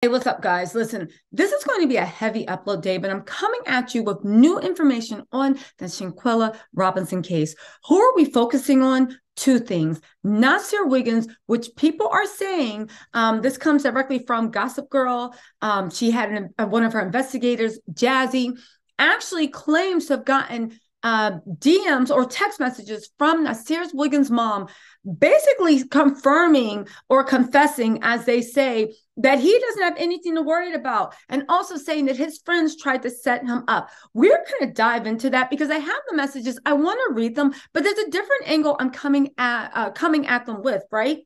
Hey, what's up, guys? Listen, this is going to be a heavy upload day, but I'm coming at you with new information on the Shanquella Robinson case. Who are we focusing on? Two things. Nazeer Wiggens, which people are saying, this comes directly from Gossip Girl. She had one of her investigators, Jazzy, actually claims to have gotten DMs or text messages from Nazeer Wiggens' mom, basically confirming or confessing, as they say, that he doesn't have anything to worry about, and also saying that his friends tried to set him up. We're going to dive into that because I have the messages. I want to read them, but there's a different angle I'm coming at them with, right?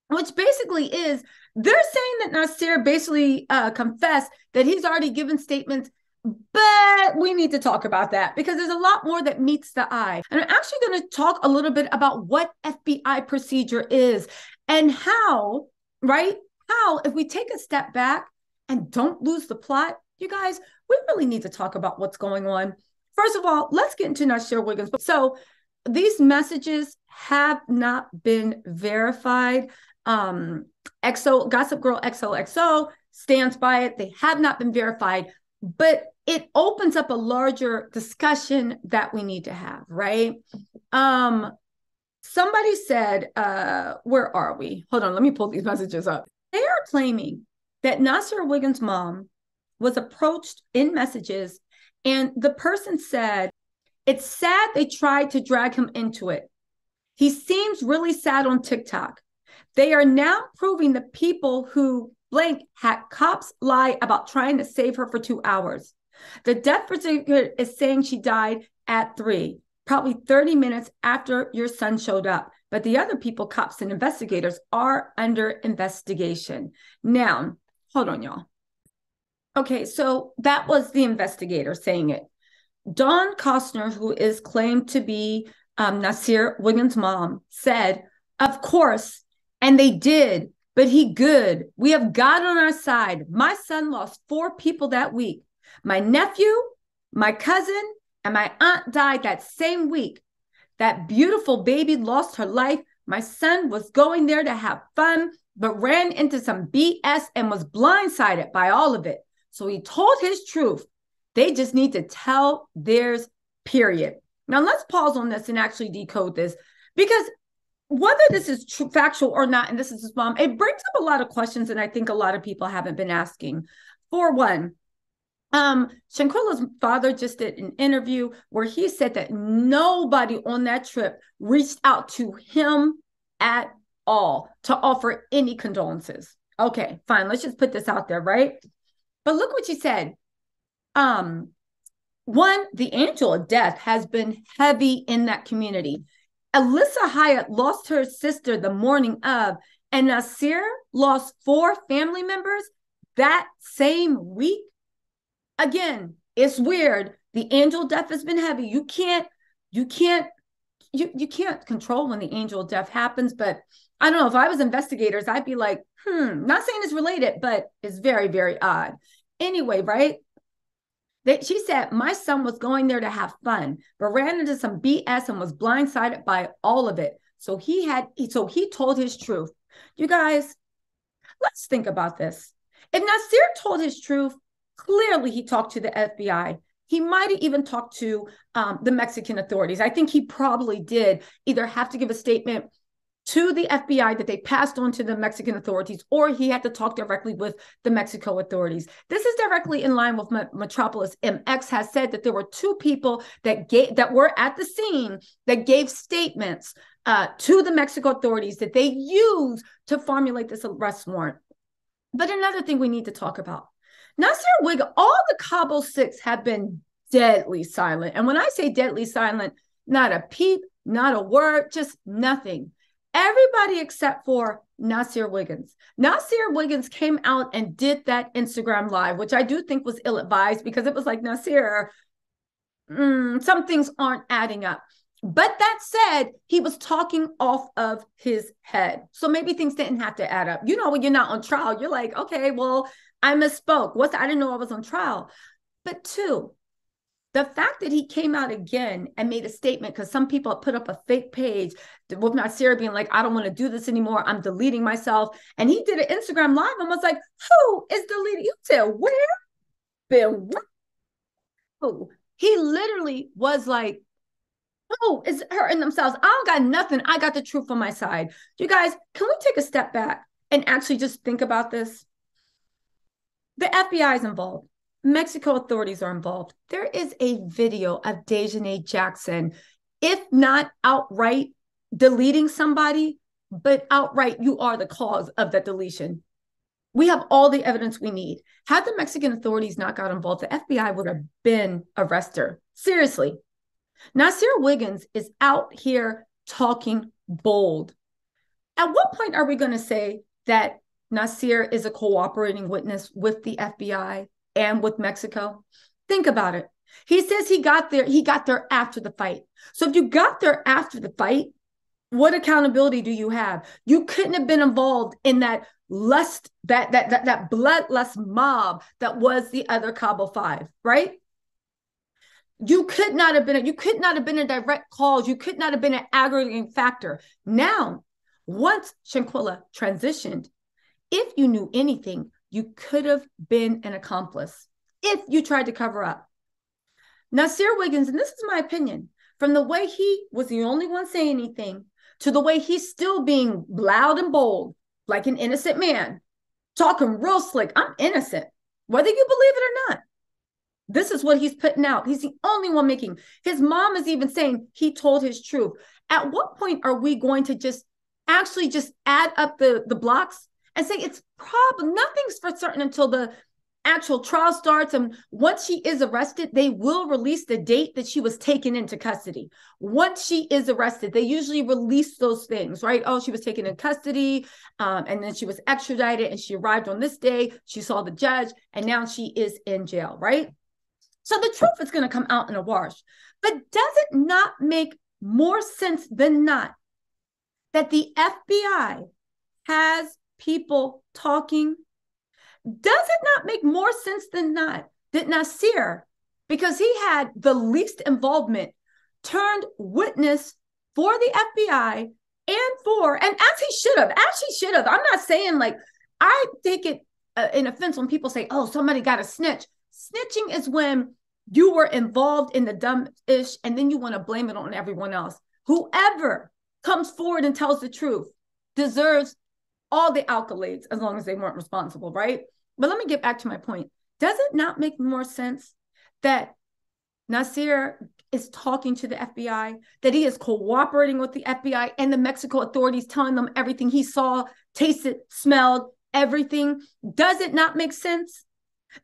Which basically is they're saying that Nazeer basically confessed that he's already given statements, but we need to talk about that because there's a lot more that meets the eye. And I'm actually going to talk a little bit about what FBI procedure is and how, right? How, if we take a step back and don't lose the plot, you guys, we really need to talk about what's going on. First of all, let's get into Nazeer Wiggens. So these messages have not been verified. Gossip Girl XOXO stands by it. They have not been verified, but it opens up a larger discussion that we need to have, right? Somebody said, where are we? Hold on, let me pull these messages up. They are claiming that Nazeer Wiggens' mom was approached in messages, and the person said, it's sad they tried to drag him into it. He seems really sad on TikTok. They are now proving the people who blank had cops lie about trying to save her for 2 hours. The death certificate is saying she died at 3, probably 30 minutes after your son showed up. But the other people, cops and investigators, are under investigation. Now, hold on, y'all. Okay, so that was the investigator saying it. Dawn Costner, who is claimed to be Nazeer Wiggens' mom, said, of course, and they did, but he good. We have God on our side. My son lost 4 people that week. My nephew, my cousin, and my aunt died that same week. That beautiful baby lost her life. My son was going there to have fun, but ran into some BS and was blindsided by all of it. So he told his truth. They just need to tell theirs, period. Now let's pause on this and actually decode this, because whether this is true, factual or not, and this is his mom, it brings up a lot of questions that I think a lot of people haven't been asking. For one, Shanquella's father just did an interview where he said that nobody on that trip reached out to him at all to offer any condolences. Okay, fine. Let's just put this out there, right? But look what she said. One, the angel of death has been heavy in that community. Alyssa Hyatt lost her sister the morning of, and Nazeer lost 4 family members that same week. Again, it's weird. The angel of death has been heavy. You can't control when the angel of death happens, but I don't know. If I was investigators, I'd be like, not saying it's related, but it's very, very odd. Anyway, right? She said, my son was going there to have fun, but ran into some BS and was blindsided by all of it. So he told his truth. You guys, let's think about this. If Nazeer told his truth, clearly he talked to the FBI. He might have even talked to the Mexican authorities. I think he probably did either have to give a statement to the FBI that they passed on to the Mexican authorities, or he had to talk directly with the Mexico authorities. This is directly in line with Metropolis MX has said that there were 2 people that were at the scene that gave statements to the Mexico authorities that they used to formulate this arrest warrant. But another thing we need to talk about, Nazeer Wiggens, all the Cabo 6 have been deadly silent. And when I say deadly silent, not a peep, not a word, just nothing. Everybody except for Nazeer Wiggens. Nazeer Wiggens came out and did that Instagram live, which I do think was ill-advised because it was like, Nazeer, some things aren't adding up. But that said, he was talking off of his head. So maybe things didn't have to add up. You know, when you're not on trial, you're like, okay, well, I misspoke. I didn't know I was on trial. But 2, The fact that he came out again and made a statement, because some people put up a fake page with Nazeer being like, I don't want to do this anymore. I'm deleting myself. And he did an Instagram live and was like, who is deleting? You said, where? Been what? Who? He literally was like, oh, it's hurting themselves. I don't got nothing. I got the truth on my side. You guys, can we take a step back and actually just think about this? The FBI is involved. Mexico authorities are involved. There is a video of Daejhanaejackson, if not outright deleting somebody, but outright, you are the cause of that deletion. We have all the evidence we need. Had the Mexican authorities not got involved, the FBI would have been arrested her. Seriously. Nazeer Wiggens is out here talking bold. At what point are we going to say that Nazeer is a cooperating witness with the FBI and with Mexico? Think about it. He says he got there after the fight. So if you got there after the fight, what accountability do you have? You couldn't have been involved in that lust, that bloodlust mob that was the other Cabo 5, right? You could not have been a direct cause. You could not have been an aggregating factor. Now, once Shanquella transitioned, if you knew anything, you could have been an accomplice if you tried to cover up. Nazeer Wiggens, and this is my opinion, from the way he was the only one saying anything to the way he's still being loud and bold, like an innocent man, talking real slick. I'm innocent, whether you believe it or not. This is what he's putting out. He's the only one making. His mom is even saying he told his truth. At what point are we going to just add up the blocks and say it's probably nothing's for certain until the actual trial starts? And once she is arrested, they will release the date that she was taken into custody. Once she is arrested, they usually release those things, right? Oh, she was taken in custody, and then she was extradited, and she arrived on this day. She saw the judge, and now she is in jail, right? So the truth is going to come out in a wash. But does it not make more sense than not that the FBI has people talking? Does it not make more sense than not that Nazeer, because he had the least involvement, turned witness for the FBI and as he should have. I'm not saying, like, I take it an offense when people say, oh, somebody got to snitch. Snitching is when you were involved in the dumb-ish and then you want to blame it on everyone else. Whoever comes forward and tells the truth deserves all the accolades as long as they weren't responsible, right? But let me get back to my point. Does it not make more sense that Nazeer is talking to the FBI, that he is cooperating with the FBI and the Mexico authorities, telling them everything he saw, tasted, smelled, everything? Does it not make sense?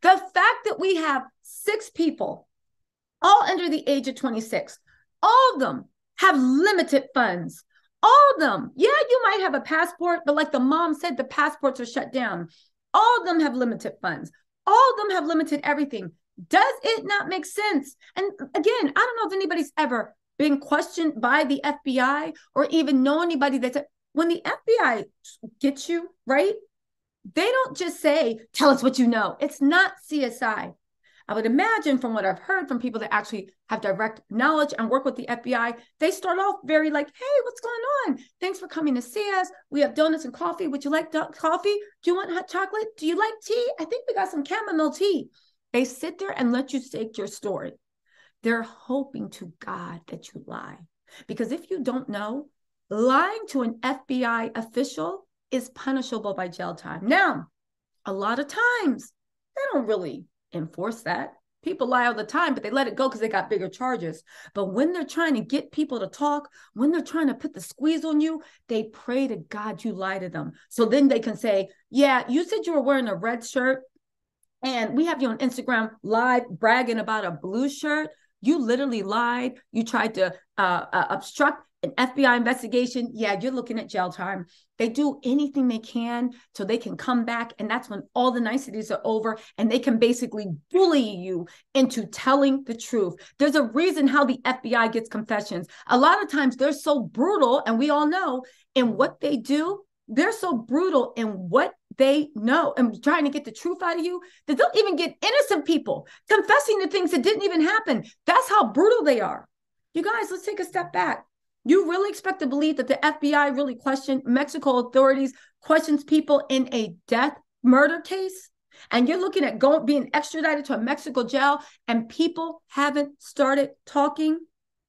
The fact that we have 6 people, all under the age of 26, all of them have limited funds. All of them, yeah, you might have a passport, but like the mom said, the passports are shut down. All of them have limited funds. All of them have limited everything. Does it not make sense? And again, I don't know if anybody's ever been questioned by the FBI or even know anybody that's, when the FBI gets you, right? They don't just say, tell us what you know. It's not CSI. I would imagine, from what I've heard from people that actually have direct knowledge and work with the FBI, they start off very like, hey, what's going on? Thanks for coming to see us. We have donuts and coffee. Would you like coffee? Do you want hot chocolate? Do you like tea? I think we got some chamomile tea. They sit there and let you state your story. They're hoping to God that you lie. Because if you don't know, lying to an FBI official is punishable by jail time. Now, a lot of times, they don't really enforce that. People lie all the time, but they let it go because they got bigger charges. But when they're trying to get people to talk, when they're trying to put the squeeze on you, they pray to God you lie to them. So then they can say, yeah, you said you were wearing a red shirt, and we have you on Instagram live bragging about a blue shirt. You literally lied. You tried to obstruct an FBI investigation. Yeah, you're looking at jail time. They do anything they can so they can come back. And that's when all the niceties are over and they can basically bully you into telling the truth. There's a reason how the FBI gets confessions. A lot of times they're so brutal, and we all know in what they do, they're so brutal in what they know and trying to get the truth out of you, that they'll even get innocent people confessing to things that didn't even happen. That's how brutal they are. You guys, let's take a step back. You really expect to believe that the FBI really questioned Mexico authorities, questions people in a death murder case? And you're looking at being extradited to a Mexico jail and people haven't started talking?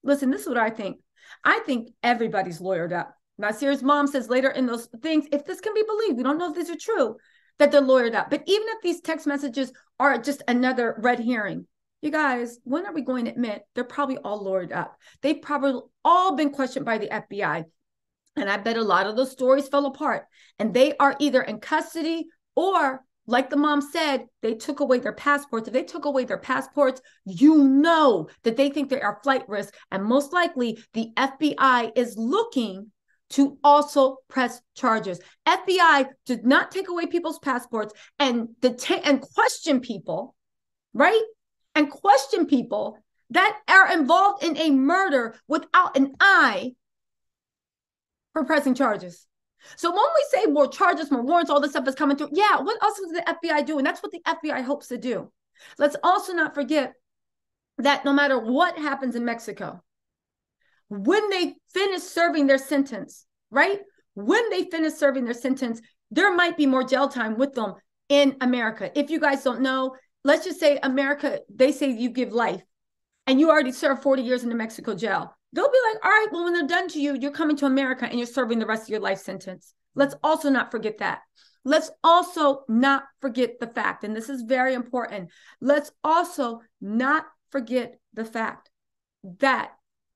Listen, this is what I think. I think everybody's lawyered up. Nazeer's mom says later in those things, if this can be believed, we don't know if these are true, that they're lawyered up. But even if these text messages are just another red herring, you guys, when are we going to admit they're probably all lawyered up? They've probably all been questioned by the FBI. And I bet a lot of those stories fell apart. And they are either in custody or, like the mom said, they took away their passports. If they took away their passports, you know that they think they are flight risk. And most likely the FBI is looking to also press charges. FBI did not take away people's passports and question people, right? And question people that are involved in a murder without an eye for pressing charges. So when we say more charges, more warrants, all this stuff is coming through, yeah, what else is the FBI doing? That's what the FBI hopes to do. Let's also not forget that no matter what happens in Mexico, when they finish serving their sentence, right? When they finish serving their sentence, there might be more jail time with them in America. If you guys don't know, let's just say America, they say you give life and you already served 40 years in the Mexico jail. They'll be like, all right, well, when they're done to you, you're coming to America and you're serving the rest of your life sentence. Let's also not forget that. Let's also not forget the fact, and this is very important. Let's also not forget the fact that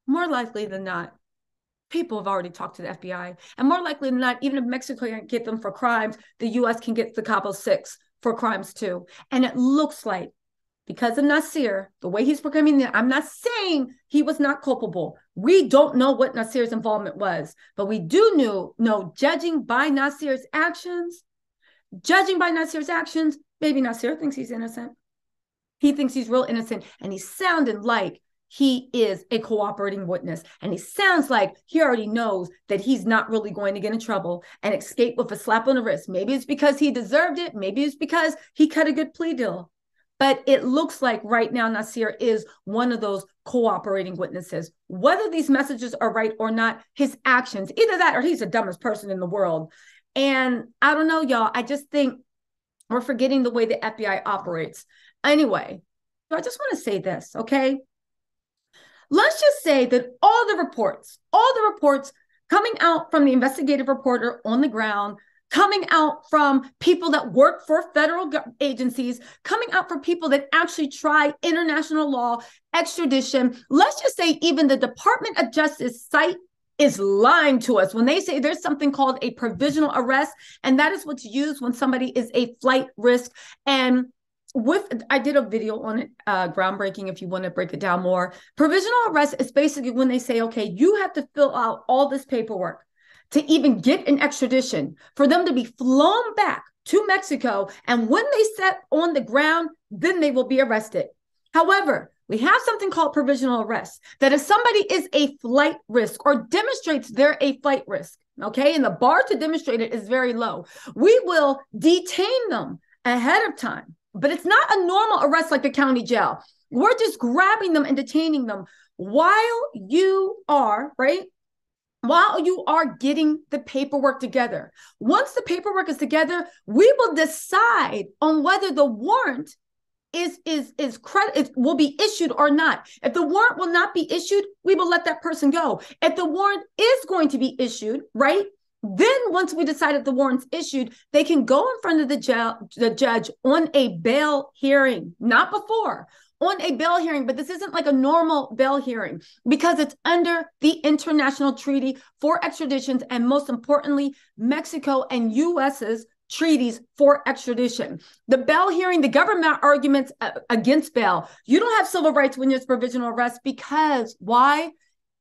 more likely than not, people have already talked to the FBI. And more likely than not, even if Mexico can't get them for crimes, the US can get the Cabo 6 for crimes too. And it looks like, because of Nazeer, the way he's proclaiming, I'm not saying he was not culpable. We don't know what Nazeer's involvement was, but we do know, judging by Nazeer's actions, maybe Nazeer thinks he's innocent. He thinks he's real innocent, and he's sounding like he is a cooperating witness. And he sounds like he already knows that he's not really going to get in trouble and escape with a slap on the wrist. Maybe it's because he deserved it. Maybe it's because he cut a good plea deal. But it looks like right now Nazeer is one of those cooperating witnesses. Whether these messages are right or not, his actions, either that or he's the dumbest person in the world. And I don't know, y'all. I just think we're forgetting the way the FBI operates. Anyway, so I just want to say this, okay? Let's just say that all the reports coming out from the investigative reporter on the ground, coming out from people that work for federal agencies, coming out from people that actually try international law, extradition. Let's just say even the Department of Justice site is lying to us when they say there's something called a provisional arrest, and that is what's used when somebody is a flight risk. And I did a video on it, groundbreaking, if you want to break it down more. Provisional arrest is basically when they say, okay, you have to fill out all this paperwork to even get an extradition, for them to be flown back to Mexico. And when they set on the ground, then they will be arrested. However, we have something called provisional arrest, that if somebody is a flight risk or demonstrates they're a flight risk, okay, and the bar to demonstrate it is very low, we will detain them ahead of time. But it's not a normal arrest like the county jail. We're just grabbing them and detaining them while you are, right? While you are getting the paperwork together. Once the paperwork is together, we will decide on whether the warrant will be issued or not. If the warrant will not be issued, we will let that person go. If the warrant is going to be issued, right? Then once we decide that the warrant's issued, they can go in front of the judge on a bail hearing, not before, on a bail hearing. But this isn't like a normal bail hearing because it's under the International Treaty for Extraditions, and most importantly, Mexico and US's treaties for extradition. The bail hearing, the government arguments against bail. You don't have civil rights when there's provisional arrest, because why?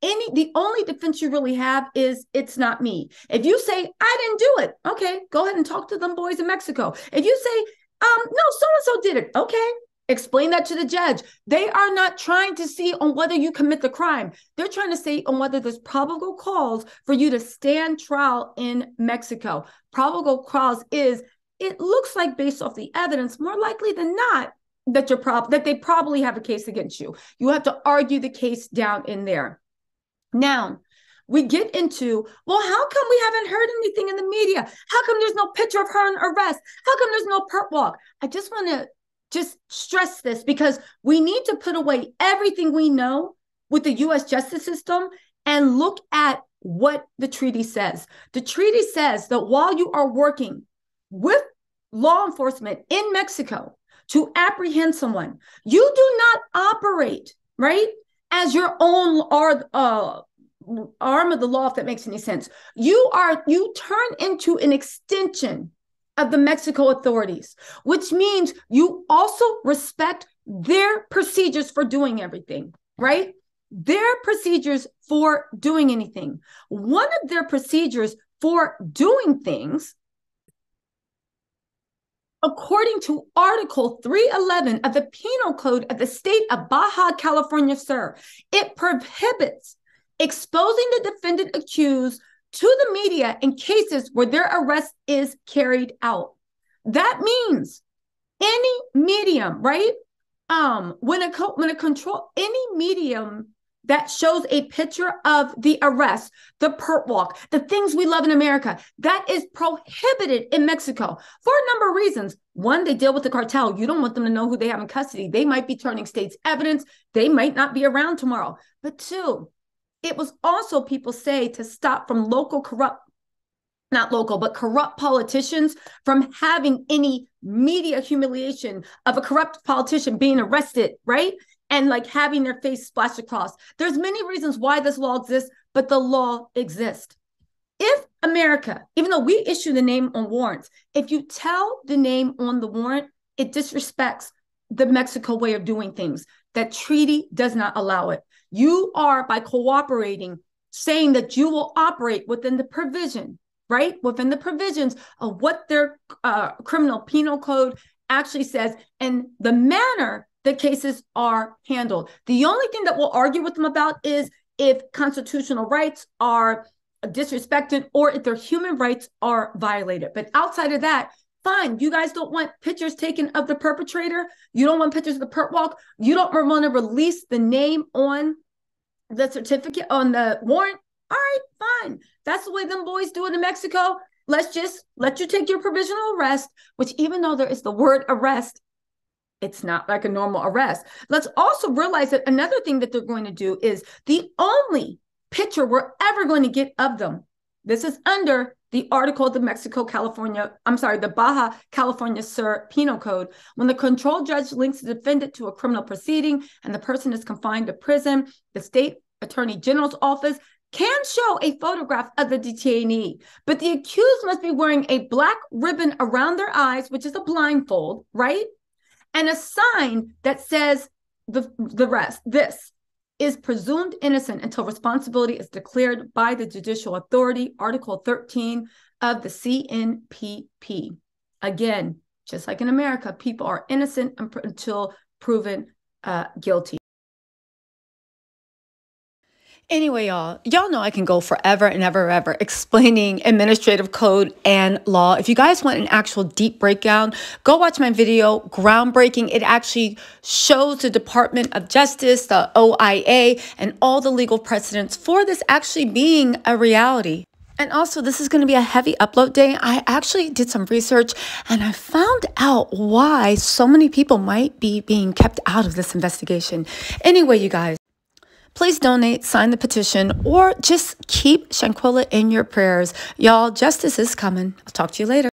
The only defense you really have is it's not me. If you say, I didn't do it, okay, go ahead and talk to them boys in Mexico. If you say, no, so-and-so did it, okay, explain that to the judge. They are not trying to see on whether you commit the crime. They're trying to see on whether there's probable cause for you to stand trial in Mexico. Probable cause is it looks like, based off the evidence, more likely than not, that they probably have a case against you. You have to argue the case down in there. Now, we get into, well, how come we haven't heard anything in the media? How come there's no picture of her in arrest? How come there's no perp walk? I just want to just stress this, because we need to put away everything we know with the U.S. justice system and look at what the treaty says. The treaty says that while you are working with law enforcement in Mexico to apprehend someone, you do not operate, right, as your own arm of the law, if that makes any sense. You turn into an extension of the Mexico authorities, which means you also respect their procedures for doing everything, right? Their procedures for doing anything. One of their procedures for doing things, according to Article 311 of the Penal Code of the state of Baja California Sur, it prohibits exposing the defendant accused to the media in cases where their arrest is carried out. That means any medium, right? Any medium that shows a picture of the arrest, the perp walk, the things we love in America, that is prohibited in Mexico for a number of reasons. One, they deal with the cartel. You don't want them to know who they have in custody. They might be turning state's evidence. They might not be around tomorrow. But two, it was also, people say, to stop from corrupt politicians from having any media humiliation of a corrupt politician being arrested, right? And like having their face splashed across. There's many reasons why this law exists, but the law exists. If America, even though we issue the name on warrants, if you tell the name on the warrant, it disrespects the Mexico way of doing things. That treaty does not allow it. You are, by cooperating, saying that you will operate within the provision, right? Within the provisions of what their criminal penal code actually says and the manner that cases are handled. The only thing that we'll argue with them about is if constitutional rights are disrespected or if their human rights are violated. But outside of that, fine. You guys don't want pictures taken of the perpetrator. You don't want pictures of the perp walk. You don't want to release the name on the certificate, on the warrant. All right, fine. That's the way them boys do it in Mexico. Let's just let you take your provisional arrest, which, even though there is the word arrest, it's not like a normal arrest. Let's also realize that another thing that they're going to do is the only picture we're ever going to get of them. This is under the article of the the Baja California Sur Penal Code. When the control judge links the defendant to a criminal proceeding and the person is confined to prison, the state attorney general's office can show a photograph of the detainee, but the accused must be wearing a black ribbon around their eyes, which is a blindfold, right? And a sign that says the rest. This is presumed innocent until responsibility is declared by the judicial authority, Article 13 of the CNPP. Again, just like in America, people are innocent until proven guilty. Anyway, y'all know I can go forever and ever explaining administrative code and law. If you guys want an actual deep breakdown, go watch my video, Groundbreaking. It actually shows the Department of Justice, the OIA, and all the legal precedents for this actually being a reality. And also, this is going to be a heavy upload day. I actually did some research and I found out why so many people might be being kept out of this investigation. Anyway, you guys, please donate, sign the petition, or just keep Shanquella in your prayers. Y'all, justice is coming. I'll talk to you later.